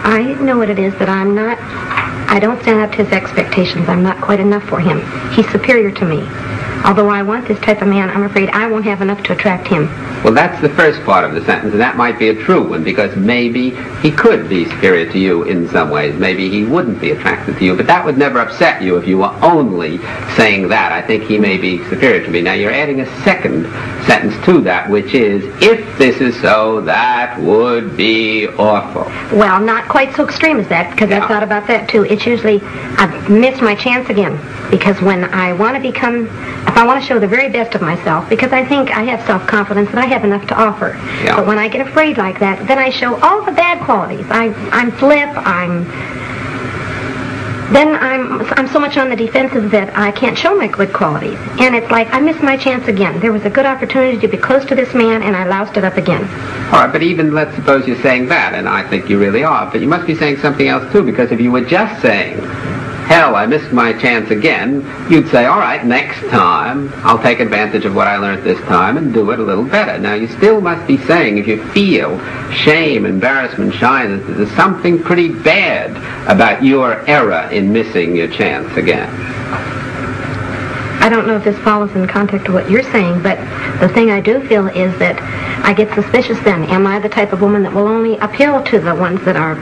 I know what it is, that I don't stand up to his expectations. I'm not quite enough for him. He's superior to me. Although I want this type of man, I'm afraid I won't have enough to attract him. Well, that's the first part of the sentence, and that might be a true one, because maybe he could be superior to you in some ways. Maybe he wouldn't be attracted to you, but that would never upset you if you were only saying that. I think he may be superior to me. Now, you're adding a second sentence to that, which is, if this is so, that would be awful. Well, not quite so extreme as that, because I've thought about that, too. It's usually, I've missed my chance again, because when I want to become... If I want to show the very best of myself, because I think I have self-confidence that I have enough to offer. Yeah. But when I get afraid like that, then I show all the bad qualities. I'm flip, I'm so much on the defensive that I can't show my good qualities. And it's like I missed my chance again. There was a good opportunity to be close to this man, and I loused it up again. All right, but even let's suppose you're saying that, and I think you really are, but you must be saying something else too, because if you were just saying, hell, I missed my chance again, you'd say, all right, next time, I'll take advantage of what I learned this time and do it a little better. Now, you still must be saying, if you feel shame, embarrassment, shyness, there's something pretty bad about your error in missing your chance again. I don't know if this follows in context of what you're saying, but the thing I do feel is that I get suspicious then. Am I the type of woman that will only appeal to the ones that are...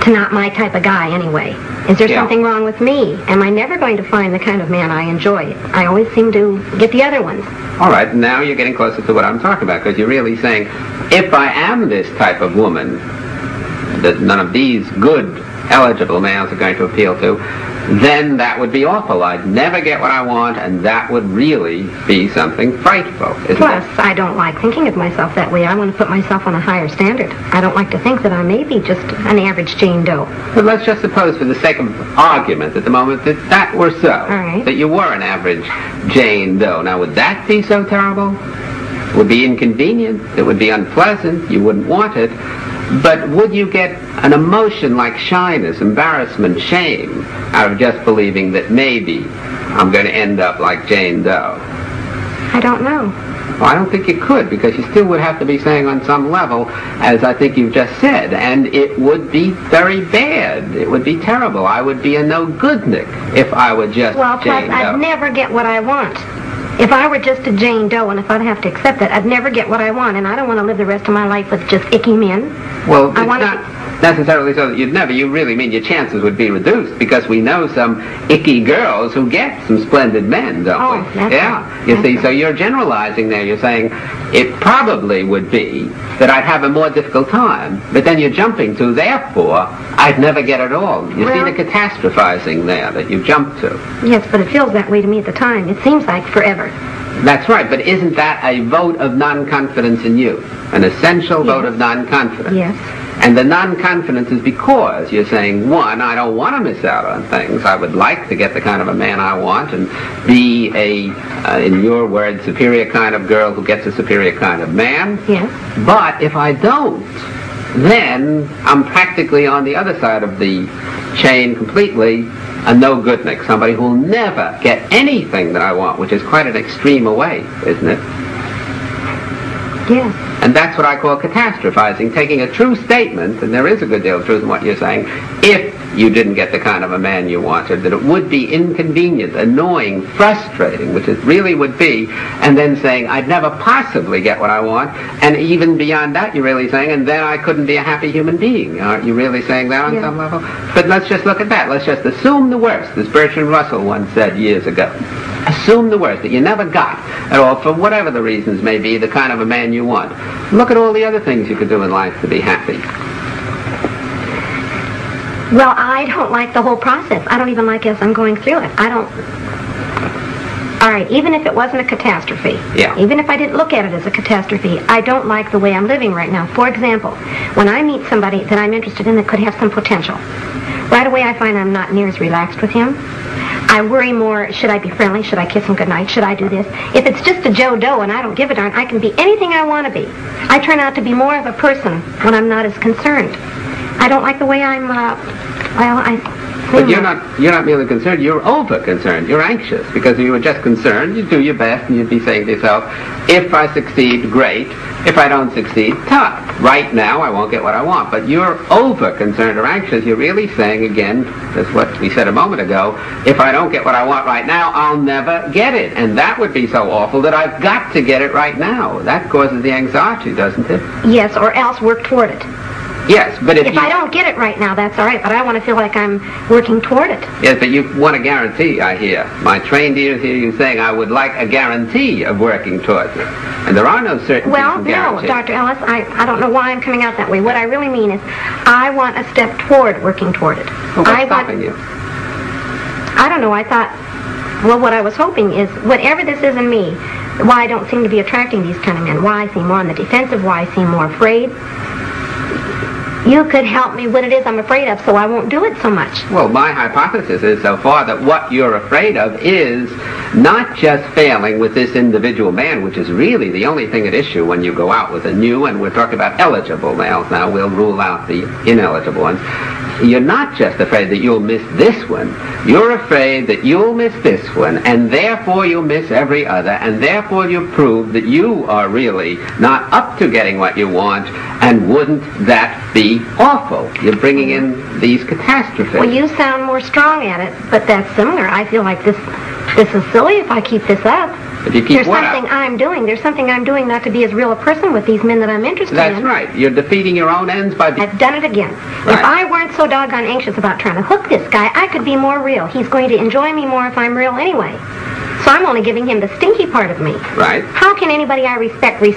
to not my type of guy anyway? Is there something wrong with me? Am I never going to find the kind of man I enjoy? I always seem to get the other ones. All right, now you're getting closer to what I'm talking about, because you're really saying, if I am this type of woman that none of these good, eligible males are going to appeal to, then that would be awful. I'd never get what I want, and that would really be something frightful, isn't it? Plus, I don't like thinking of myself that way. I want to put myself on a higher standard. I don't like to think that I may be just an average Jane Doe. But let's just suppose, for the sake of argument at the moment, that that were so. All right. That you were an average Jane Doe. Now, would that be so terrible? It would be inconvenient. It would be unpleasant. You wouldn't want it. But would you get an emotion like shyness, embarrassment, shame out of just believing that maybe I'm going to end up like Jane Doe? I don't know. Well, I don't think you could, because you still would have to be saying on some level, as I think you've just said, and it would be very bad. It would be terrible. I would be a no-goodnik if I were just Jane Doe. I'd never get what I want. If I were just a Jane Doe, and if I'd have to accept it, I'd never get what I want, and I don't want to live the rest of my life with just icky men. Well, it's not necessarily so that you'd never. You really mean your chances would be reduced, because we know some icky girls who get some splendid men, don't we? That's right. You see, so you're generalizing there. You're saying it probably would be that I'd have a more difficult time, but then you're jumping to, therefore, I'd never get it all. You see the catastrophizing there that you jumped to. Yes, but it feels that way to me at the time. It seems like forever. That's right, but isn't that a vote of non-confidence in you? An essential vote of non-confidence? Yes. And the non-confidence is because you're saying, one, I don't want to miss out on things. I would like to get the kind of a man I want and be a, in your words, superior kind of girl who gets a superior kind of man. Yes. But if I don't, then I'm practically on the other side of the chain completely, a no-goodnik, somebody who will never get anything that I want, which is quite an extreme away, isn't it? Yes. And that's what I call catastrophizing, taking a true statement, and there is a good deal of truth in what you're saying, if you didn't get the kind of a man you wanted, that it would be inconvenient, annoying, frustrating, which it really would be, and then saying, I'd never possibly get what I want, and even beyond that, you're really saying, and then I couldn't be a happy human being. Aren't you really saying that on some level? But let's just look at that. Let's just assume the worst, as Bertrand Russell once said years ago. Assume the worst, that you never got at all, for whatever the reasons may be, the kind of a man you want. Look at all the other things you could do in life to be happy. Well, I don't like the whole process. I don't even like as I'm going through it. I don't... All right, even if it wasn't a catastrophe, even if I didn't look at it as a catastrophe, I don't like the way I'm living right now. For example, when I meet somebody that I'm interested in that could have some potential, right away I find I'm not near as relaxed with him. I worry more, should I be friendly? Should I kiss him goodnight? Should I do this? If it's just a Joe Doe and I don't give a darn, I can be anything I want to be. I turn out to be more of a person when I'm not as concerned. I don't like the way I'm, But you're not merely concerned, you're over-concerned. You're anxious, because if you were just concerned, you'd do your best, and you'd be saying to yourself, if I succeed, great. If I don't succeed, tough. Right now, I won't get what I want. But you're over-concerned or anxious. You're really saying, again, that's what we said a moment ago, if I don't get what I want right now, I'll never get it. And that would be so awful that I've got to get it right now. That causes the anxiety, doesn't it? Yes, or else work toward it. Yes, but if I don't get it right now, that's all right, but I want to feel like I'm working toward it. Yes, but you want a guarantee, I hear. My trained ears hear you saying, I would like a guarantee of working towards it. And there are no certainties. Well, no, Dr. Ellis, I don't know why I'm coming out that way. What I really mean is, I want a step toward working toward it. Well, what's stopping you? I don't know, I thought, well, what I was hoping is, whatever this is in me, why I don't seem to be attracting these kind of men, why I seem more on the defensive, why I seem more afraid, you could help me what it is I'm afraid of, so I won't do it so much. Well, my hypothesis is so far that what you're afraid of is not just failing with this individual man, which is really the only thing at issue when you go out with a new, and we're talking about eligible males now, we'll rule out the ineligible ones. You're not just afraid that you'll miss this one. You're afraid that you'll miss this one, and therefore you'll miss every other, and therefore you prove that you are really not up to getting what you want, and wouldn't that be awful? You're bringing in these catastrophes. Well, you sound more strong at it, but that's similar. I feel like this is silly if I keep this up. If you keep There's something I'm doing. There's something I'm doing not to be as real a person with these men that I'm interested in. That's right. You're defeating your own ends by... I've done it again. Right. If I weren't so doggone anxious about trying to hook this guy, I could be more real. He's going to enjoy me more if I'm real anyway. So I'm only giving him the stinky part of me. Right. How can anybody I respect a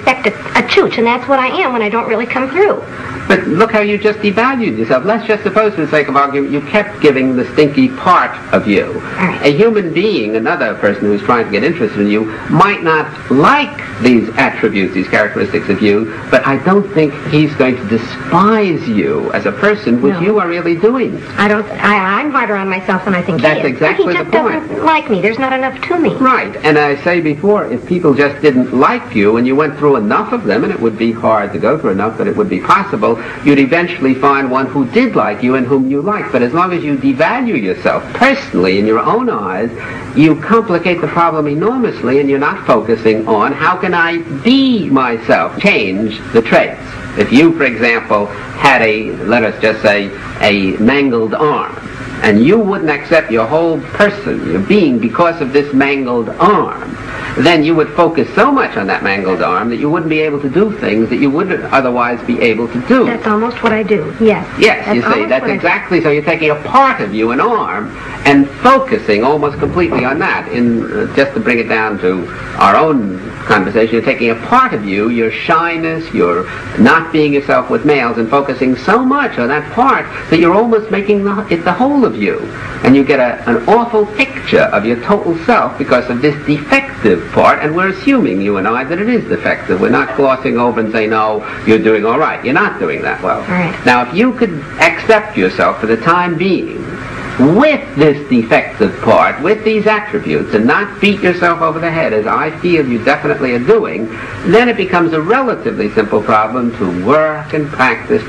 chooch? And that's what I am when I don't really come through. But look how you just devalued yourself. Let's just suppose, for the sake of argument, you kept giving the stinky part of you. Right. A human being, another person who's trying to get interested in you, might not like these attributes, these characteristics of you, but I don't think he's going to despise you as a person, which you are really doing. I'm harder on myself than I think That's he is. exactly the point. He just doesn't like me. There's not enough to me. Right, and I say before, if people just didn't like you and you went through enough of them, and it would be hard to go through enough, but it would be possible, you'd eventually find one who did like you and whom you liked. But as long as you devalue yourself personally in your own eyes, you complicate the problem enormously, and you're not focusing on how can I be myself, change the traits. If you, for example, had let us just say, a mangled arm, and you wouldn't accept your whole person, your being, because of this mangled arm, then you would focus so much on that mangled arm that you wouldn't be able to do things that you wouldn't otherwise be able to do. That's almost what I do, yes. Yes, you see, that's exactly so. You're taking a part of you, an arm, and focusing almost completely on that. Just to bring it down to our own conversation, you're taking a part of you, your shyness, your not being yourself with males, and focusing so much on that part that you're almost making it the whole of you. And you get an awful picture of your total self because of this defective part, and we're assuming, you and I, that it is defective. We're not glossing over and saying, no, you're doing all right. You're not doing that well. Right. Now, if you could accept yourself for the time being with this defective part, with these attributes, and not beat yourself over the head, as I feel you definitely are doing, then it becomes a relatively simple problem to work and practice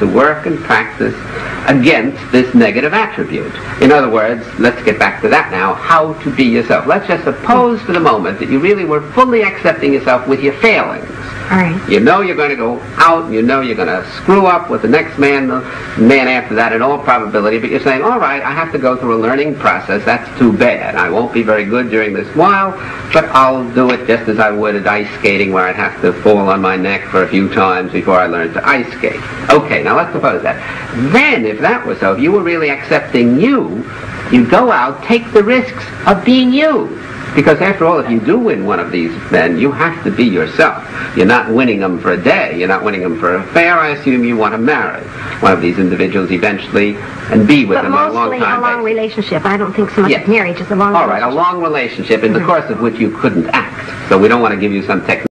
against this negative attribute. In other words, let's get back to that now, how to be yourself. Let's just suppose for the moment that you really were fully accepting yourself with your failings. All right. You know you're going to go out, you know you're going to screw up with the next man, the man after that in all probability, but you're saying, all right, I have to go through a learning process, that's too bad. I won't be very good during this while, but I'll do it just as I would at ice skating, where I'd have to fall on my neck for a few times before I learned to ice skate. Okay, now let's suppose that. Then, if that was so, if you were really accepting you, you'd go out, take the risks of being you. Because after all, if you do win one of these men, you have to be yourself. You're not winning them for a day. You're not winning them for an affair. I assume you want to marry one of these individuals eventually and be with them on a long time. But mostly a long relationship. I don't think so much of marriage is a long relationship. All right, a long relationship in the course of which you couldn't act. So we don't want to give you some technique.